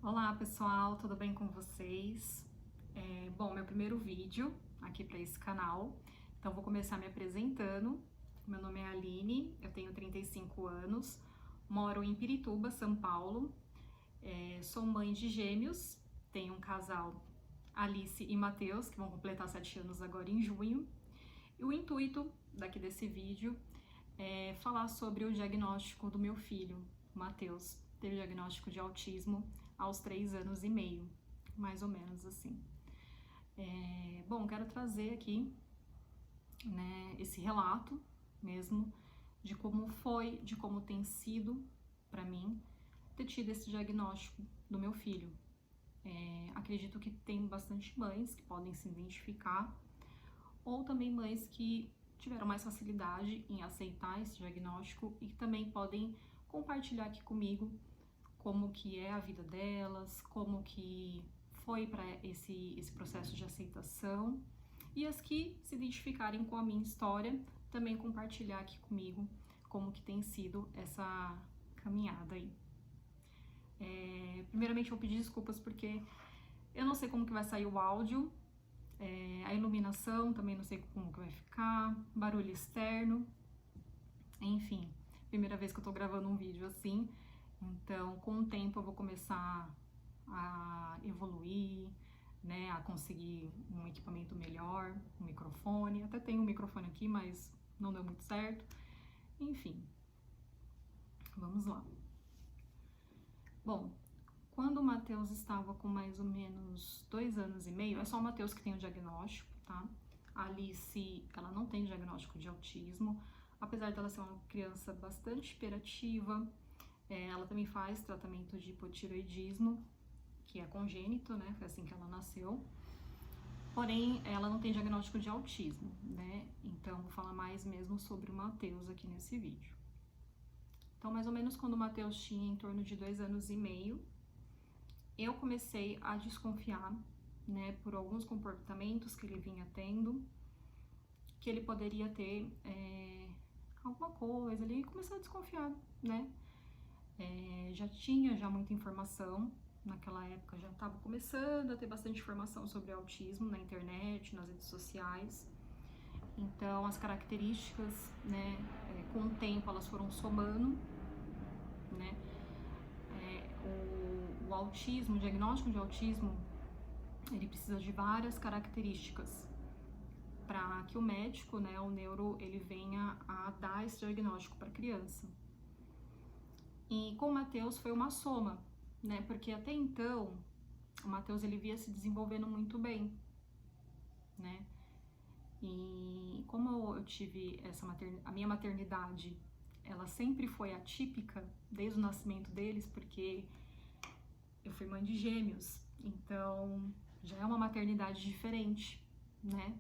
Olá pessoal, tudo bem com vocês? Bom, meu primeiro vídeo aqui para esse canal, então vou começar me apresentando. Meu nome é Aline, eu tenho 35 anos, moro em Pirituba, São Paulo, sou mãe de gêmeos, tenho um casal, Alice e Matheus, que vão completar 7 anos agora em junho, e o intuito daqui desse vídeo é falar sobre o diagnóstico do meu filho, Matheus. Teve diagnóstico de autismo aos 3 anos e meio, mais ou menos assim. Bom, quero trazer aqui, né, esse relato mesmo de como foi, de como tem sido para mim ter tido esse diagnóstico do meu filho. Acredito que tem bastante mães que podem se identificar, ou também mães que tiveram mais facilidade em aceitar esse diagnóstico e que também podem compartilhar aqui comigo como que é a vida delas, como que foi para esse processo de aceitação, e as que se identificarem com a minha história também compartilhar aqui comigo como que tem sido essa caminhada aí. Primeiramente vou pedir desculpas porque eu não sei como que vai sair o áudio, a iluminação também não sei como que vai ficar, barulho externo, enfim, primeira vez que eu tô gravando um vídeo assim, então com o tempo eu vou começar a evoluir, né, a conseguir um equipamento melhor, um microfone, até tenho um microfone aqui, mas não deu muito certo, enfim, vamos lá. Bom, quando o Matheus estava com mais ou menos 2 anos e meio, é só o Matheus que tem o diagnóstico, tá? A Alice, ela não tem diagnóstico de autismo, apesar dela ser uma criança bastante hiperativa, ela também faz tratamento de hipotireoidismo, que é congênito, né? Foi assim que ela nasceu. Porém, ela não tem diagnóstico de autismo, né? Então, vou falar mais mesmo sobre o Matheus aqui nesse vídeo. Então, mais ou menos quando o Matheus tinha em torno de 2 anos e meio, eu comecei a desconfiar, né, por alguns comportamentos que ele vinha tendo, que ele poderia ter alguma coisa ali, e comecei a desconfiar, né? Já tinha muita informação, naquela época já estava começando a ter bastante informação sobre autismo na internet, nas redes sociais. Então as características, né, com o tempo elas foram somando, né? O autismo, o diagnóstico de autismo, ele precisa de várias características para que o médico, né, o neuro, ele venha a dar esse diagnóstico para a criança. E com o Matheus foi uma soma, né, porque até então o Matheus ele via se desenvolvendo muito bem, né, e como eu tive a minha maternidade, ela sempre foi atípica desde o nascimento deles, porque eu fui mãe de gêmeos, então já é uma maternidade diferente, né?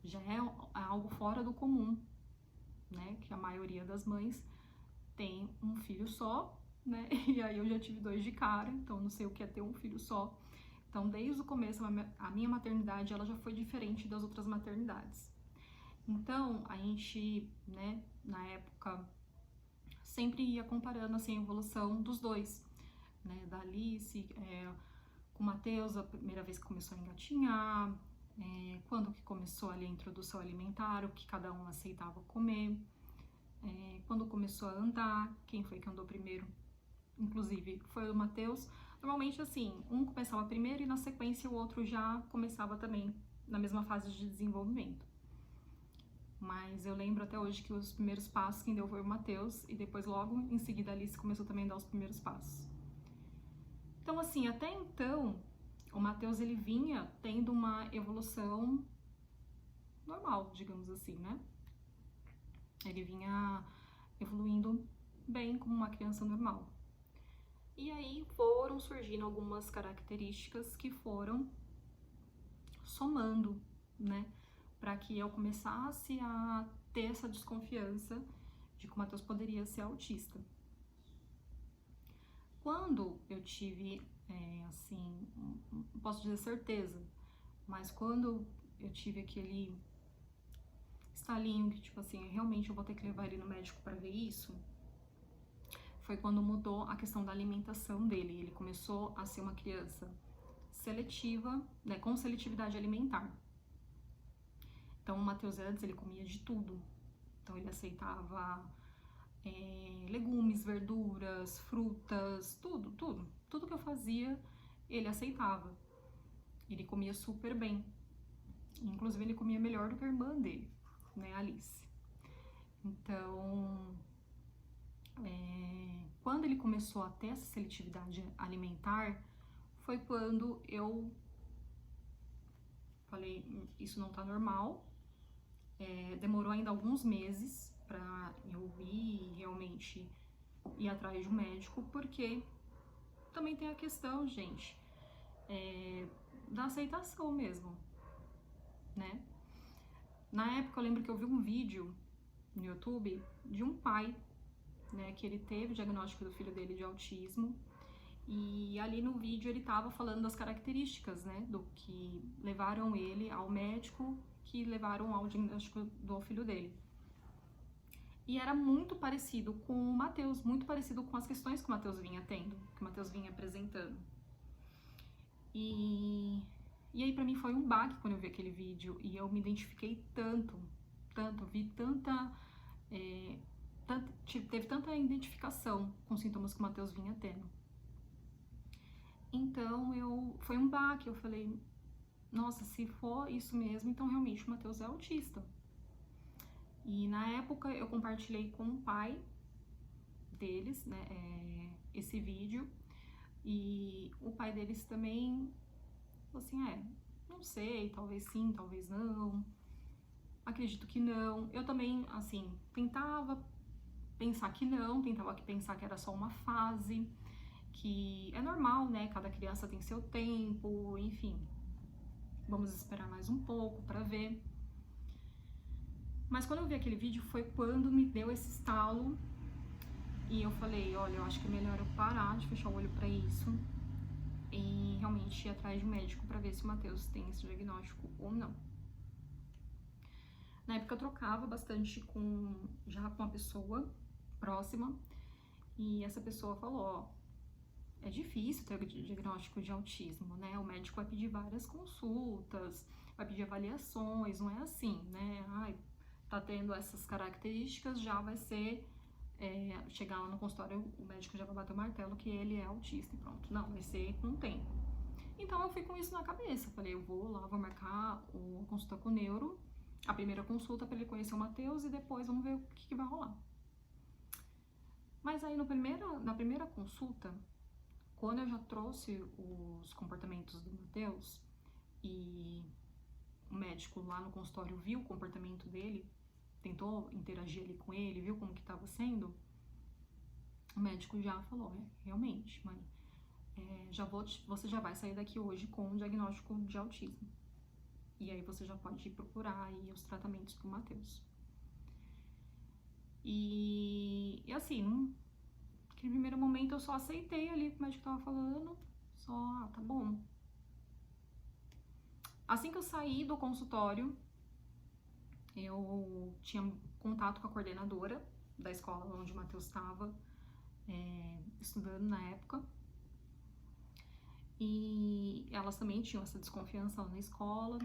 Já é algo fora do comum, né? Que a maioria das mães tem um filho só, né? E aí eu já tive 2 de cara, então não sei o que é ter um filho só. Então, desde o começo, a minha maternidade ela já foi diferente das outras maternidades. Então, a gente, né, na época, sempre ia comparando assim, a evolução dos dois, né, da Alice com o Matheus, a primeira vez que começou a engatinhar, quando que começou ali a introdução alimentar, o que cada um aceitava comer, quando começou a andar, quem foi que andou primeiro, inclusive foi o Matheus. Normalmente assim, um começava primeiro e na sequência o outro já começava também na mesma fase de desenvolvimento. Mas eu lembro até hoje que os primeiros passos quem deu foi o Matheus, e depois logo em seguida a Alice começou também a dar os primeiros passos. Então assim, até então, o Matheus ele vinha tendo uma evolução normal, digamos assim, né? Ele vinha evoluindo bem como uma criança normal. E aí foram surgindo algumas características que foram somando, né? Para que eu começasse a ter essa desconfiança de que o Matheus poderia ser autista. Quando eu tive, assim, não posso dizer certeza, mas quando eu tive aquele estalinho que, tipo assim, realmente eu vou ter que levar ele no médico para ver isso, foi quando mudou a questão da alimentação dele. Ele começou a ser uma criança seletiva, né, com seletividade alimentar. Então, o Matheus antes, ele comia de tudo. Então, ele aceitava legumes, verduras, frutas, tudo que eu fazia, ele aceitava. Ele comia super bem. Inclusive, ele comia melhor do que a irmã dele, né, Alice. Então, quando ele começou a ter essa seletividade alimentar, foi quando eu falei, isso não tá normal. Demorou ainda alguns meses pra eu ir realmente ir atrás de um médico, porque também tem a questão, gente, da aceitação mesmo, né? Na época eu lembro que eu vi um vídeo no YouTube de um pai, né, que ele teve o diagnóstico do filho dele de autismo, e ali no vídeo ele tava falando das características, né, do que levaram ele ao médico, que levaram ao diagnóstico do filho dele. E era muito parecido com o Matheus, muito parecido com as questões que o Matheus vinha tendo, que o Matheus vinha apresentando. E aí pra mim foi um baque quando eu vi aquele vídeo, e eu me identifiquei tanto, vi teve tanta identificação com os sintomas que o Matheus vinha tendo. Então foi um baque, eu falei, nossa, se for isso mesmo, então realmente o Matheus é autista. E na época eu compartilhei com o pai deles, né, esse vídeo, e o pai deles também falou assim, não sei, talvez sim, talvez não, acredito que não. Eu também, assim, tentava pensar que não, tentava pensar que era só uma fase, que é normal, né, cada criança tem seu tempo, enfim, vamos esperar mais um pouco pra ver. Mas quando eu vi aquele vídeo foi quando me deu esse estalo e eu falei, olha, eu acho que é melhor eu parar de fechar o olho pra isso e realmente ir atrás de um médico pra ver se o Matheus tem esse diagnóstico ou não. Na época eu trocava bastante já com uma pessoa próxima, e essa pessoa falou, é difícil ter o diagnóstico de autismo, né? O médico vai pedir várias consultas, vai pedir avaliações, não é assim, né? Tá tendo essas características, já vai ser, chegar lá no consultório, o médico já vai bater o martelo que ele é autista e pronto. Não, vai ser com o tempo. Então eu fui com isso na cabeça, falei, eu vou lá, vou marcar o consulta com o neuro, a primeira consulta para ele conhecer o Matheus e depois vamos ver o que vai rolar. Mas aí na primeira consulta, quando eu já trouxe os comportamentos do Matheus e o médico lá no consultório viu o comportamento dele, tentou interagir ali com ele, viu como que estava sendo, o médico já falou, realmente, mãe, você já vai sair daqui hoje com um diagnóstico de autismo. E aí você já pode ir procurar aí os tratamentos pro Matheus. E assim, naquele primeiro momento eu só aceitei ali o que o médico tava falando, tá bom. Assim que eu saí do consultório, eu tinha contato com a coordenadora da escola onde o Matheus estava estudando na época. E elas também tinham essa desconfiança lá na escola.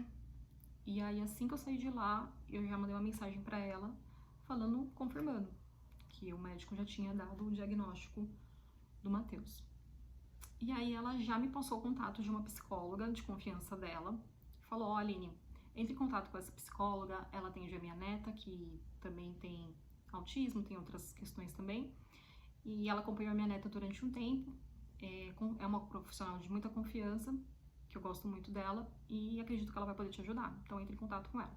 E aí, assim que eu saí de lá, eu já mandei uma mensagem pra ela, confirmando que o médico já tinha dado o diagnóstico do Matheus. E aí ela já me passou o contato de uma psicóloga de confiança dela. Falou, Aline, entre em contato com essa psicóloga, ela atende a minha neta, que também tem autismo, tem outras questões também. E ela acompanhou a minha neta durante um tempo. É uma profissional de muita confiança, que eu gosto muito dela, e acredito que ela vai poder te ajudar. Então entre em contato com ela.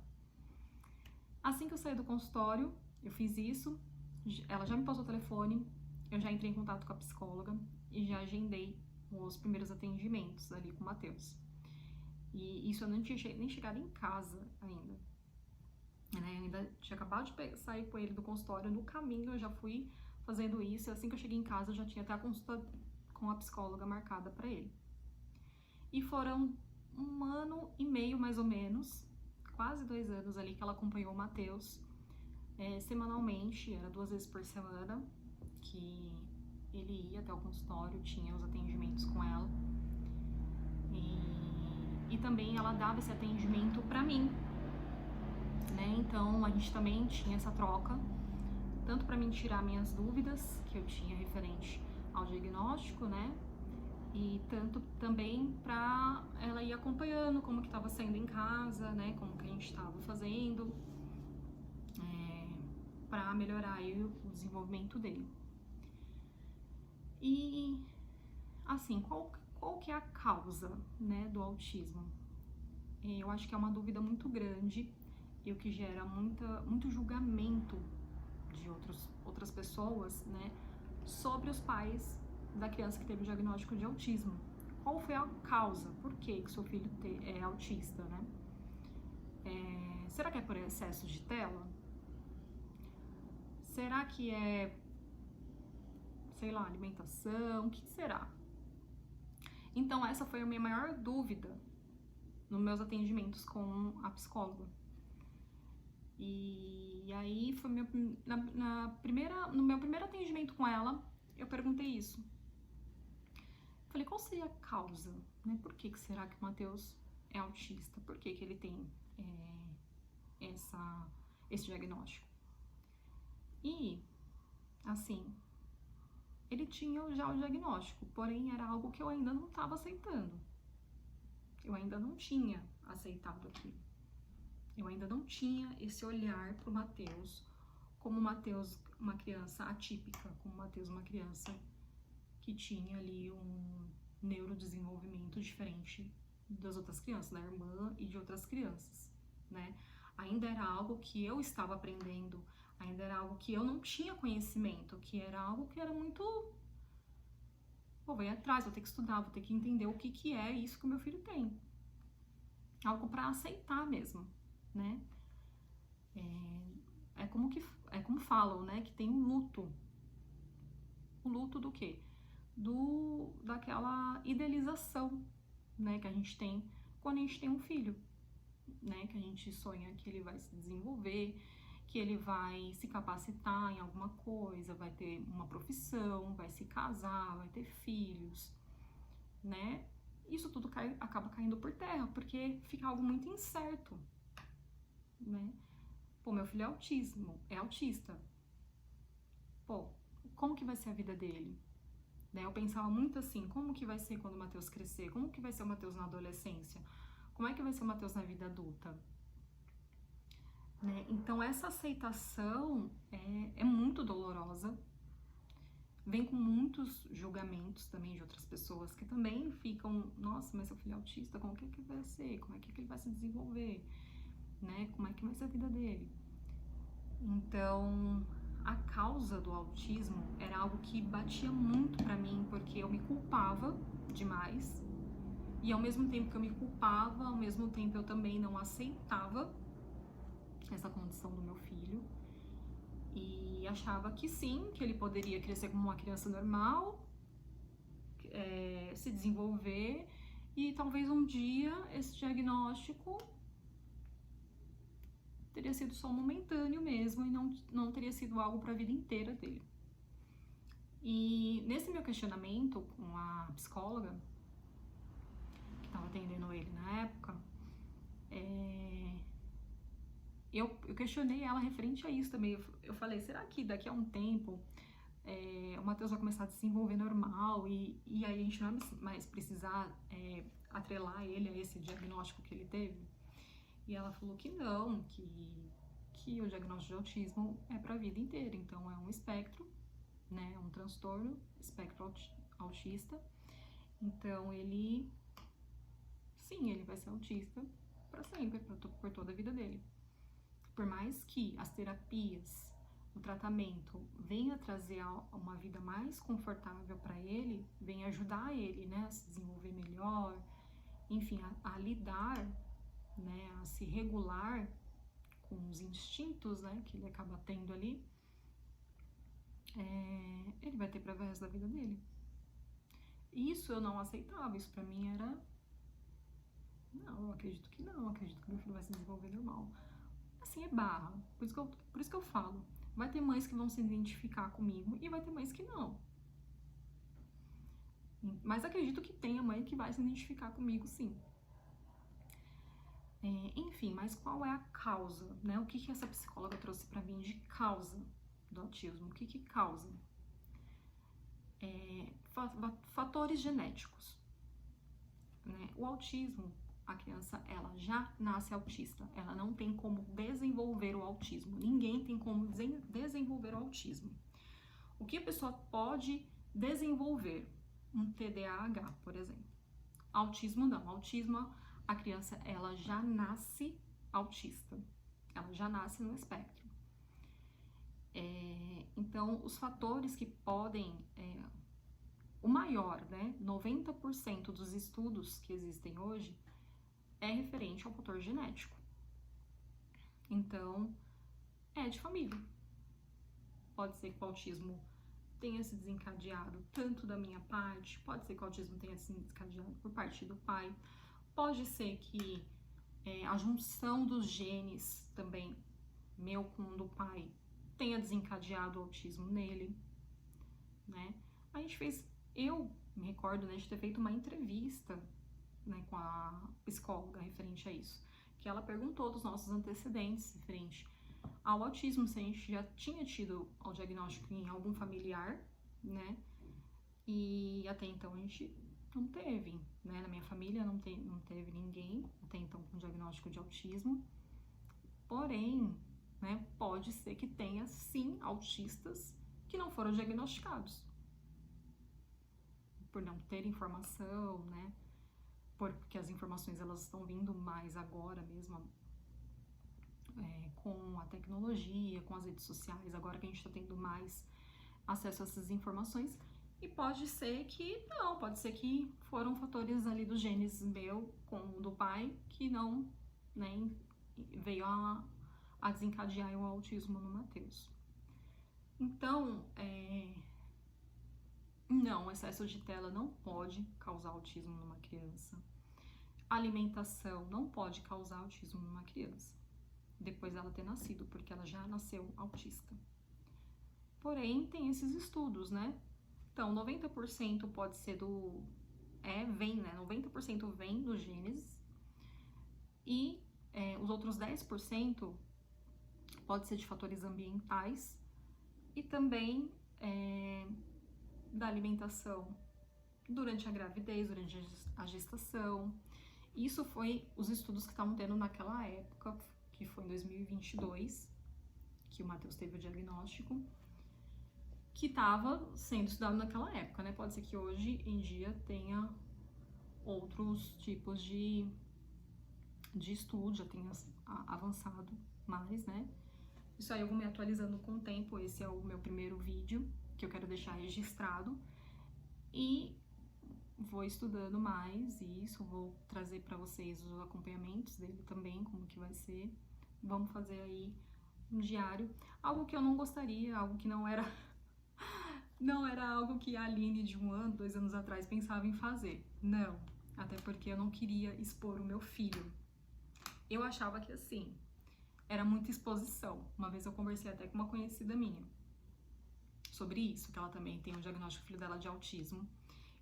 Assim que eu saí do consultório, eu fiz isso, ela já me passou o telefone, eu já entrei em contato com a psicóloga e já agendei os primeiros atendimentos ali com o Matheus. E isso eu não tinha nem chegado em casa ainda. Eu ainda tinha acabado de sair com ele do consultório, no caminho eu já fui fazendo isso, e assim que eu cheguei em casa eu já tinha até a consulta com a psicóloga marcada pra ele. E foram 1 ano e meio, mais ou menos, quase 2 anos ali que ela acompanhou o Matheus semanalmente, era 2 vezes por semana, que ele ia até o consultório, tinha os atendimentos com ela. E também ela dava esse atendimento pra mim, né? Então a gente também tinha essa troca, tanto para mim tirar minhas dúvidas que eu tinha referente ao diagnóstico, né? E tanto também para ela ir acompanhando como que estava sendo em casa, né? Como que a gente estava fazendo, para melhorar aí o desenvolvimento dele. E assim, qual que é a causa, né, do autismo? Eu acho que é uma dúvida muito grande e o que gera muito julgamento de outras pessoas, né, sobre os pais da criança que teve o diagnóstico de autismo. Qual foi a causa? Por que seu filho é autista, né? Será que é por excesso de tela? Será que é, sei lá, alimentação? O que será? Então essa foi a minha maior dúvida nos meus atendimentos com a psicóloga. E aí foi no meu primeiro atendimento com ela, eu perguntei isso. Falei, qual seria a causa, né? Por que será que o Matheus é autista? Por que ele tem esse diagnóstico? E, assim, ele tinha já o diagnóstico, porém era algo que eu ainda não estava aceitando. Eu ainda não tinha aceitado aquilo. Eu ainda não tinha esse olhar para o Matheus como o Matheus uma criança atípica, como o Matheus uma criança que tinha ali um neurodesenvolvimento diferente das outras crianças, da irmã e de outras crianças, né? Ainda era algo que eu estava aprendendo, ainda era algo que eu não tinha conhecimento, que era algo que era muito... Vou ir atrás, vou ter que estudar, vou ter que entender o que é isso que o meu filho tem. Algo para aceitar mesmo, né? É como falam, né? Que tem um luto. O luto do quê? Daquela idealização, né? Que a gente tem quando a gente tem um filho, né? Que a gente sonha que ele vai se desenvolver, que ele vai se capacitar em alguma coisa, vai ter uma profissão, vai se casar, vai ter filhos, né? Isso tudo acaba caindo por terra, porque fica algo muito incerto, né? Pô, meu filho é autista. Pô, como que vai ser a vida dele? Né? Eu pensava muito assim, como que vai ser quando o Matheus crescer? Como que vai ser o Matheus na adolescência? Como é que vai ser o Matheus na vida adulta? Né? Então essa aceitação é muito dolorosa, vem com muitos julgamentos também de outras pessoas que também ficam, nossa, mas seu filho é autista, como que vai ser? Como é que ele vai se desenvolver? Né? Como é que vai ser a vida dele? Então, a causa do autismo era algo que batia muito pra mim, porque eu me culpava demais, e ao mesmo tempo que eu me culpava, ao mesmo tempo eu também não aceitava essa condição do meu filho, e achava que sim, que ele poderia crescer como uma criança normal, se desenvolver, e talvez um dia esse diagnóstico teria sido só momentâneo mesmo e não teria sido algo para a vida inteira dele. E nesse meu questionamento com a psicóloga que estava atendendo ele na época, eu questionei ela referente a isso também. Eu falei, será que daqui a um tempo o Matheus vai começar a se desenvolver normal e aí a gente não vai mais precisar atrelar ele a esse diagnóstico que ele teve? E ela falou que não, que o diagnóstico de autismo é para a vida inteira, então é um espectro, né, um transtorno, espectro autista, então ele vai ser autista para sempre, por toda a vida dele. Por mais que as terapias, o tratamento venha trazer uma vida mais confortável para ele, venha ajudar ele, né, a se desenvolver melhor, enfim, a lidar, né, a se regular com os instintos, né, que ele acaba tendo ali, ele vai ter para o resto da vida dele. Isso eu não aceitava, isso pra mim era, não, eu acredito que não, eu acredito que meu filho vai se desenvolver normal. Assim, é barra, por isso que eu falo, vai ter mães que vão se identificar comigo e vai ter mães que não. Mas acredito que tenha mãe que vai se identificar comigo, sim. Enfim, mas qual é a causa, né? O que essa psicóloga trouxe para mim de causa do autismo? O que causa? Fatores genéticos, né? O autismo, a criança, ela já nasce autista, ela não tem como desenvolver o autismo, ninguém tem como desenvolver o autismo. O que a pessoa pode desenvolver? Um TDAH, por exemplo. Autismo não, autismo, a criança, ela já nasce autista, ela já nasce no espectro. Então, os fatores que podem, o maior, né, 90% dos estudos que existem hoje é referente ao fator genético. Então, é de família. Pode ser que o autismo tenha se desencadeado tanto da minha parte, pode ser que o autismo tenha se desencadeado por parte do pai, pode ser que a junção dos genes também, meu com o do pai, tenha desencadeado o autismo nele, né? A gente fez, eu me recordo, né, de ter feito uma entrevista, né, com a psicóloga referente a isso, que ela perguntou dos nossos antecedentes referente ao autismo, se a gente já tinha tido o diagnóstico em algum familiar, né? E até então a gente não teve, né? Na minha família não teve ninguém até então com diagnóstico de autismo. Porém, né, pode ser que tenha sim autistas que não foram diagnosticados por não ter informação, né? Porque as informações elas estão vindo mais agora mesmo, com a tecnologia, com as redes sociais, agora que a gente está tendo mais acesso a essas informações. E pode ser que não, pode ser que foram fatores ali dos genes meu com o do pai que não, né, veio a desencadear o autismo no Matheus. Então, não, excesso de tela não pode causar autismo numa criança. Alimentação não pode causar autismo numa criança, depois dela ter nascido, porque ela já nasceu autista. Porém, tem esses estudos, né? Então, 90% pode ser vem, né? 90% vem dos genes e os outros 10% pode ser de fatores ambientais e também da alimentação durante a gravidez, durante a gestação. Isso foi os estudos que estavam tendo naquela época, que foi em 2022, que o Matheus teve o diagnóstico, que estava sendo estudado naquela época, né? Pode ser que hoje em dia tenha outros tipos de estudo, já tenha avançado mais, né? Isso aí eu vou me atualizando com o tempo, esse é o meu primeiro vídeo, que eu quero deixar registrado, e vou estudando mais isso, vou trazer para vocês os acompanhamentos dele também, como que vai ser. Vamos fazer aí um diário, algo que eu não gostaria, algo que não era algo que a Aline de 1 ano, 2 anos atrás pensava em fazer. Não, até porque eu não queria expor o meu filho. Eu achava que assim, era muita exposição. Uma vez eu conversei até com uma conhecida minha sobre isso, que ela também tem um diagnóstico, filho dela, de autismo.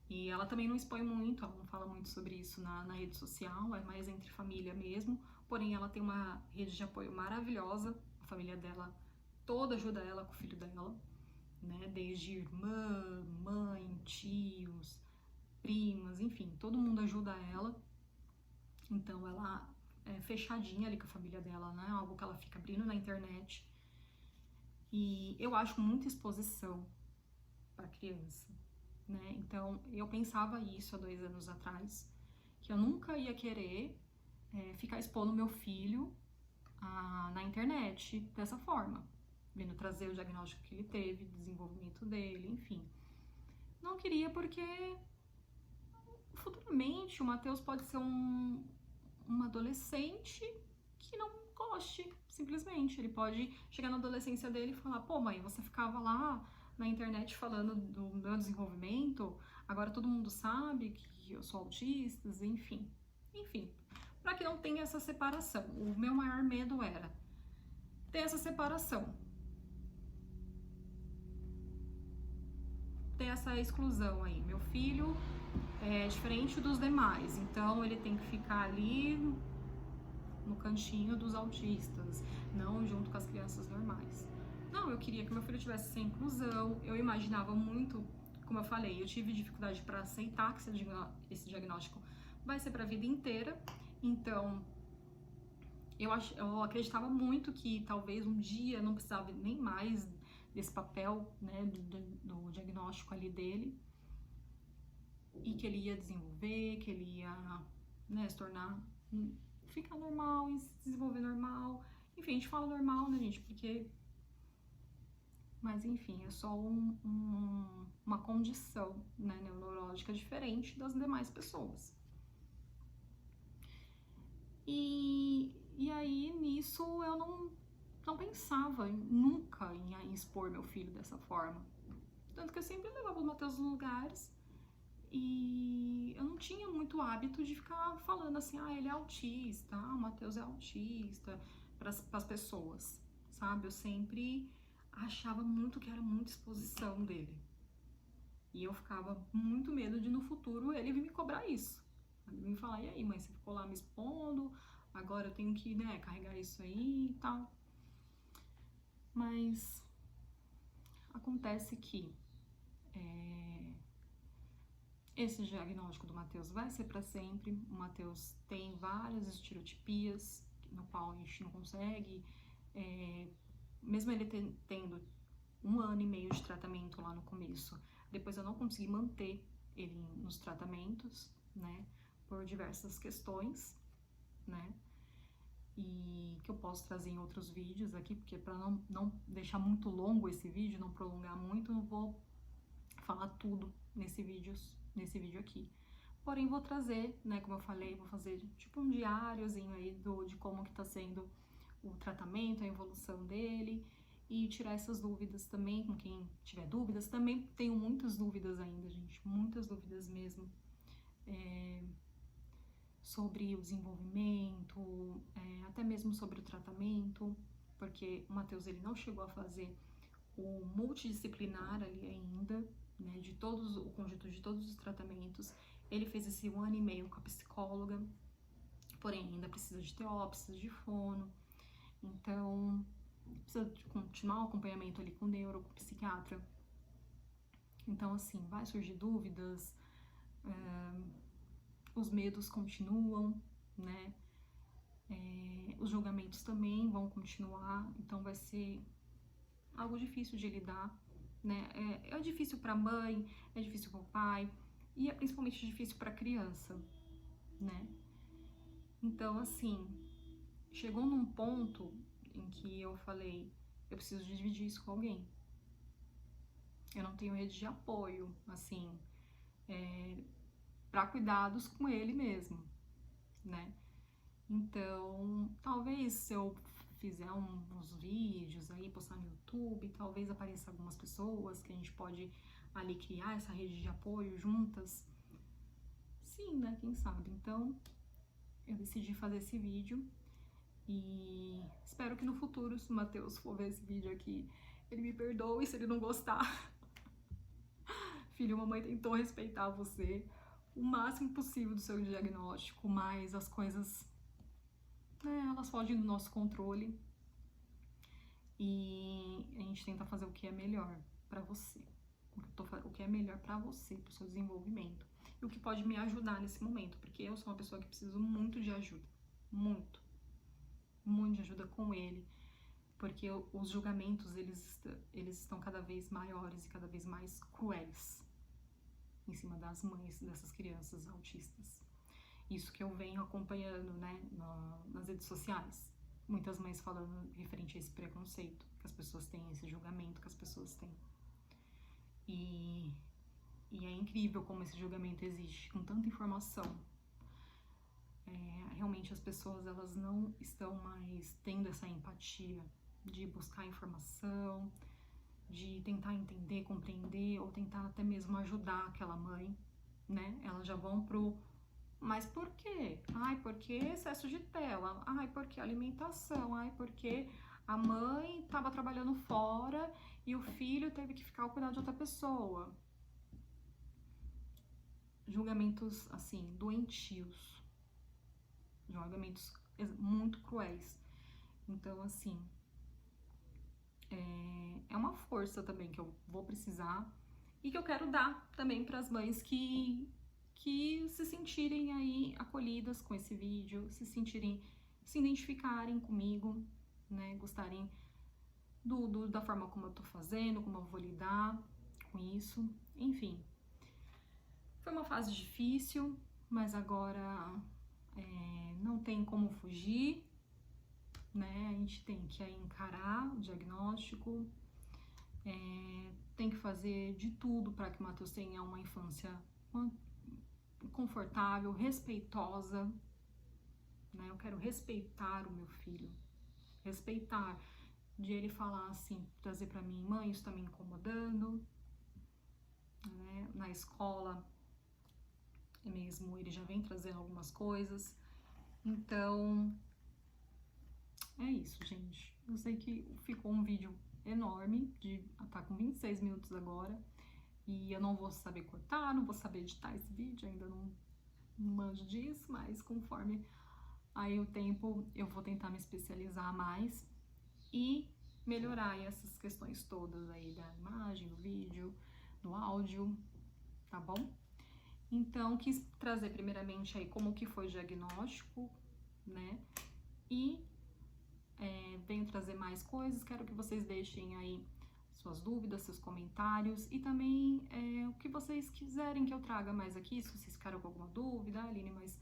E ela também não expõe muito, ela não fala muito sobre isso na rede social, é mais entre família mesmo. Porém, ela tem uma rede de apoio maravilhosa, a família dela toda ajuda ela com o filho dela, né? Desde irmã, mãe, tios, primas, enfim, todo mundo ajuda ela. Então, ela é fechadinha ali com a família dela, né? Algo que ela fica abrindo na internet. E eu acho muita exposição para criança, né? Então, eu pensava isso há 2 anos atrás, que eu nunca ia querer ficar expondo meu filho na internet dessa forma, vindo trazer o diagnóstico que ele teve, desenvolvimento dele, enfim. Não queria porque futuramente o Matheus pode ser um adolescente que não goste, simplesmente. Ele pode chegar na adolescência dele e falar: pô, mãe, você ficava lá na internet falando do meu desenvolvimento, agora todo mundo sabe que eu sou autista, enfim. Enfim, para que não tenha essa separação. O meu maior medo era ter essa separação. ter essa exclusão aí. Meu filho é diferente dos demais, então ele tem que ficar ali no cantinho dos autistas, não junto com as crianças normais. Não, eu queria que meu filho tivesse essa inclusão. Eu imaginava muito, como eu falei, eu tive dificuldade para aceitar que esse diagnóstico vai ser para a vida inteira. Então, eu acreditava muito que talvez um dia não precisava nem mais desse papel, né, do diagnóstico ali dele, e que ele ia desenvolver, que ele ia, né, se tornar, ficar normal, se desenvolver normal. Enfim, a gente fala normal, né, gente, porque... Mas, enfim, é só uma condição, né, neurológica diferente das demais pessoas. E aí, nisso, eu não pensava nunca em expor meu filho dessa forma. Tanto que eu sempre levava o Matheus nos lugares e eu não tinha muito hábito de ficar falando assim, ele é autista, o Matheus é autista, para as pessoas, sabe? Eu sempre achava muito que era muita exposição dele. E eu ficava muito medo de no futuro ele vir me cobrar isso. Ele me falar, e aí, mãe, você ficou lá me expondo, agora eu tenho que, né, carregar isso aí e tal. Mas acontece que esse diagnóstico do Matheus vai ser para sempre. O Matheus tem várias estereotipias no qual a gente não consegue, mesmo ele tendo 1 ano e meio de tratamento lá no começo, depois eu não consegui manter ele nos tratamentos, né, por diversas questões, né, e que eu posso trazer em outros vídeos aqui, porque para não deixar muito longo esse vídeo, não prolongar muito, eu vou falar tudo nesse vídeo aqui. Porém, vou trazer, né, como eu falei, vou fazer tipo um diáriozinho aí de como que tá sendo o tratamento, a evolução dele, e tirar essas dúvidas também, com quem tiver dúvidas. Também tenho muitas dúvidas ainda, gente, muitas dúvidas mesmo, sobre o desenvolvimento, até mesmo sobre o tratamento, porque o Matheus, ele não chegou a fazer o multidisciplinar ali ainda, né, o conjunto de todos os tratamentos. Ele fez esse 1 ano e meio com a psicóloga, porém ainda precisa de TO, precisa de fono, então precisa de continuar o acompanhamento ali com o neuro, com o psiquiatra. Então, assim, vai surgir dúvidas, os medos continuam, né, os julgamentos também vão continuar, então vai ser algo difícil de lidar, né, é difícil para a mãe, é difícil para o pai, e é principalmente difícil para a criança, né. Então, assim, chegou num ponto em que eu falei, eu preciso dividir isso com alguém. Eu não tenho rede de apoio, assim, para cuidados com ele mesmo, né? Então, talvez se eu fizer uns vídeos aí, postar no YouTube, talvez apareça algumas pessoas que a gente pode ali criar essa rede de apoio juntas. Sim, né? Quem sabe? Então, eu decidi fazer esse vídeo e espero que no futuro, se o Matheus for ver esse vídeo aqui, ele me perdoe se ele não gostar. Filho, mamãe tentou respeitar você o máximo possível do seu diagnóstico, mas as coisas, né, elas fogem do nosso controle e a gente tenta fazer o que é melhor pra você, o que é melhor pra você, pro seu desenvolvimento, e o que pode me ajudar nesse momento, porque eu sou uma pessoa que preciso muito de ajuda, muito de ajuda com ele, porque os julgamentos, eles estão cada vez maiores e cada vez mais cruéis em cima das mães dessas crianças autistas. Isso que eu venho acompanhando, né, nas redes sociais. Muitas mães falando referente a esse preconceito que as pessoas têm, esse julgamento que as pessoas têm. E é incrível como esse julgamento existe, com tanta informação. Realmente as pessoas, elas não estão mais tendo essa empatia de buscar informação, de tentar entender, compreender, ou tentar até mesmo ajudar aquela mãe, né? Elas já vão pro, mas por quê? Ai, porque excesso de tela, ai, porque alimentação, ai, porque a mãe estava trabalhando fora e o filho teve que ficar ao cuidado de outra pessoa. julgamentos, assim, doentios, julgamentos muito cruéis. Então, assim, é uma força também que eu vou precisar e que eu quero dar também para as mães que se sentirem aí acolhidas com esse vídeo, se identificarem comigo, né, gostarem da forma como eu tô fazendo, como eu vou lidar com isso, enfim. Foi uma fase difícil, mas agora não tem como fugir, né? A gente tem que aí encarar o diagnóstico, tem que fazer de tudo para que o Matheus tenha uma infância confortável, respeitosa, né? Eu quero respeitar o meu filho, respeitar, de ele falar assim, trazer para mim, mãe, isso tá me incomodando, né? Na escola mesmo ele já vem trazendo algumas coisas, então é isso, gente. Eu sei que ficou um vídeo enorme, tá com 26 minutos agora, e eu não vou saber cortar, não vou saber editar esse vídeo, ainda não manjo disso, mas conforme aí o tempo eu vou tentar me especializar mais e melhorar essas questões todas aí da imagem, do vídeo, do áudio, tá bom? Então, quis trazer primeiramente aí como que foi o diagnóstico, né? E venho trazer mais coisas, quero que vocês deixem aí suas dúvidas, seus comentários e também o que vocês quiserem que eu traga mais aqui, se vocês ficaram com alguma dúvida, Aline, mas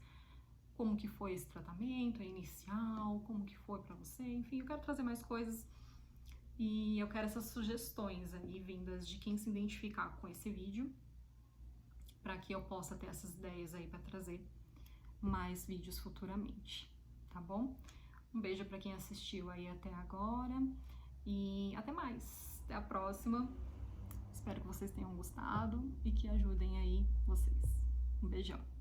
como que foi esse tratamento inicial, como que foi pra você, enfim, eu quero trazer mais coisas e eu quero essas sugestões aí vindas de quem se identificar com esse vídeo, para que eu possa ter essas ideias aí para trazer mais vídeos futuramente, tá bom? Um beijo para quem assistiu aí até agora e até mais. Até a próxima. Espero que vocês tenham gostado e que ajudem aí vocês. Um beijão.